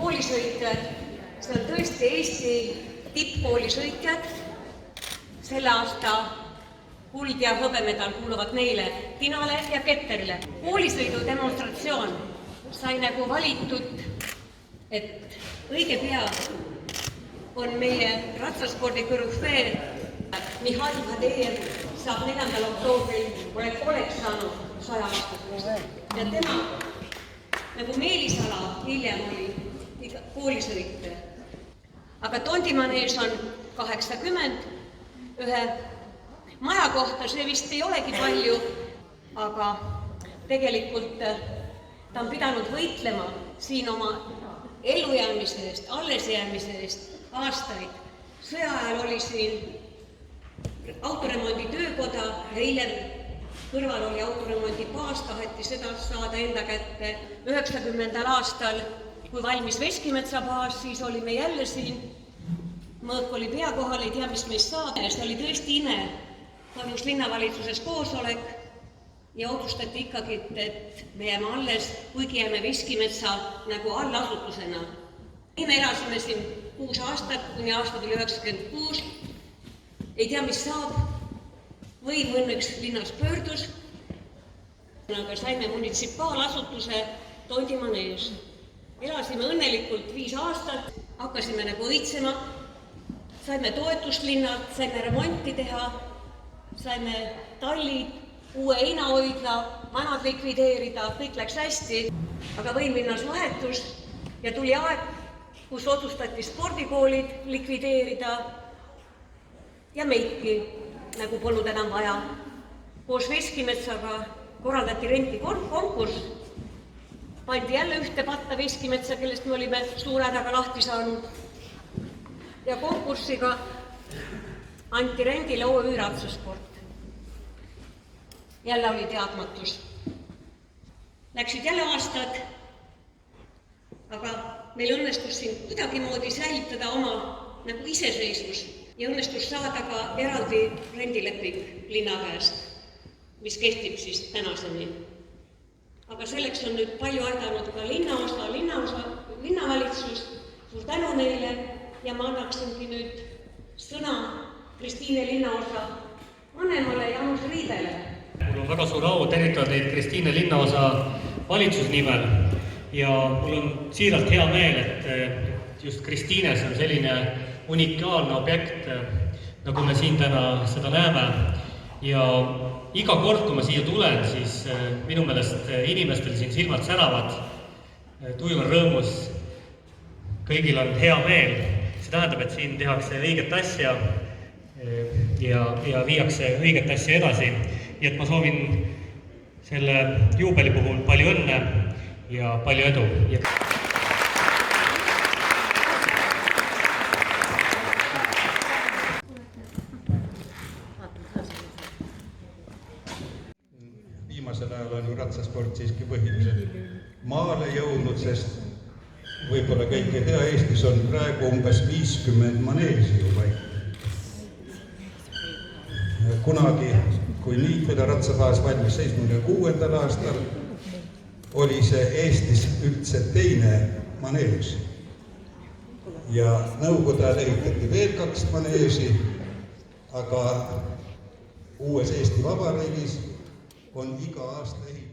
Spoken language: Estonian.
koolisõitjad, see on tõesti Eesti tippkoolisõitjad. Selle aasta kuld ja hõbemedal kuuluvad neile, Tinale ja Ketterile. Koolisõidu demonstratsioon sai nagu valitud, et õige pea on meie ratsaspordi korüfee Mihhail Fadejev saab 4. oktoobril oleks saanud 100 aastat. Ja tema, nagu Meelisala hiljem oli koolisõitja. Aga Tondimanees on 80, ühe maja kohta, see vist ei olegi palju, aga tegelikult ta on pidanud võitlema siin oma ellujäämise eest, allesjäämise eest aastaid. Sõja ajal oli siin autoremondi töökoda ja hiljem kõrval oli autoremondi baas, taheti seda saada enda kätte. 90. aastal, kui valmis Veskimetsa baas, siis olime jälle siin. Mõõk oli pea kohal, ei tea, mis meist saab. See oli tõesti ime. Toimus linnavalitsuses koosolek ja otsustati ikkagi, et me jääme alles, kuigi jääme Veskimetsa nagu allasutusena. Nii me elasime siin 6 aastat, kuni aasta tuli 96. Ei tea, mis saab. Võim õnneks linnas pöördus. Aga saime munitsipaalasutuse Tondimanees. Elasime õnnelikult 5 aastat, hakkasime nagu õitsema. Saime toetust linnalt, saime remonti teha, saime tallid, uue heinahoidla, vanad likvideerida, kõik läks hästi. Aga võimlinnas vahetus ja tuli aeg, kus otsustati spordikoolid likvideerida ja meidki nagu polnud enam vaja. Koos Veskimetsaga korraldati rendikonkurss, pandi jälle ühte patta Veskimetsa, kellest me olime suure hädaga lahti saanud. Ja konkursiga anti rendile OÜ Ratsasport. Jälle oli teadmatus. Läksid jälle aastad, aga meil õnnestus siin kuidagimoodi säilitada oma nagu iseseisvus ja õnnestus saada ka eraldi rendileping linna käest, mis kehtib siis tänaseni. Aga selleks on nüüd palju aidanud ka linnavalitsus, suur tänu neile ja ma annaksingi nüüd sõna Kristiine linnaosa vanemale Jaanus Riidele. Mul on väga suur au tervitada teid Kristiine linnaosa valitsuse nimel ja mul on siiralt hea meel, et just Kristiines on selline unikaalne objekt, nagu me siin täna seda näeme. Ja iga kord, kui ma siia tulen, siis minu meelest inimestel siin silmad säravad, tuju on rõõmus, kõigil on hea meel. See tähendab, et siin tehakse õiget asja ja viiakse õiget asja edasi. Nii et ma soovin selle juubeli puhul palju õnne ja palju edu. Viimasel ajal on ju ratsasport siiski põhiliselt maale jõudnud, sest võib-olla kõik ei tea, Eestis on praegu umbes 50 maneesi ju paika. Kunagi, kui Niitvila ratsabaas valmis 76. aastal, oli see Eestis üldse teine manees. Ja Nõukogude ajal ehitati veel 2 maneesi, aga uues Eesti Vabariigis on iga aasta ehitatud.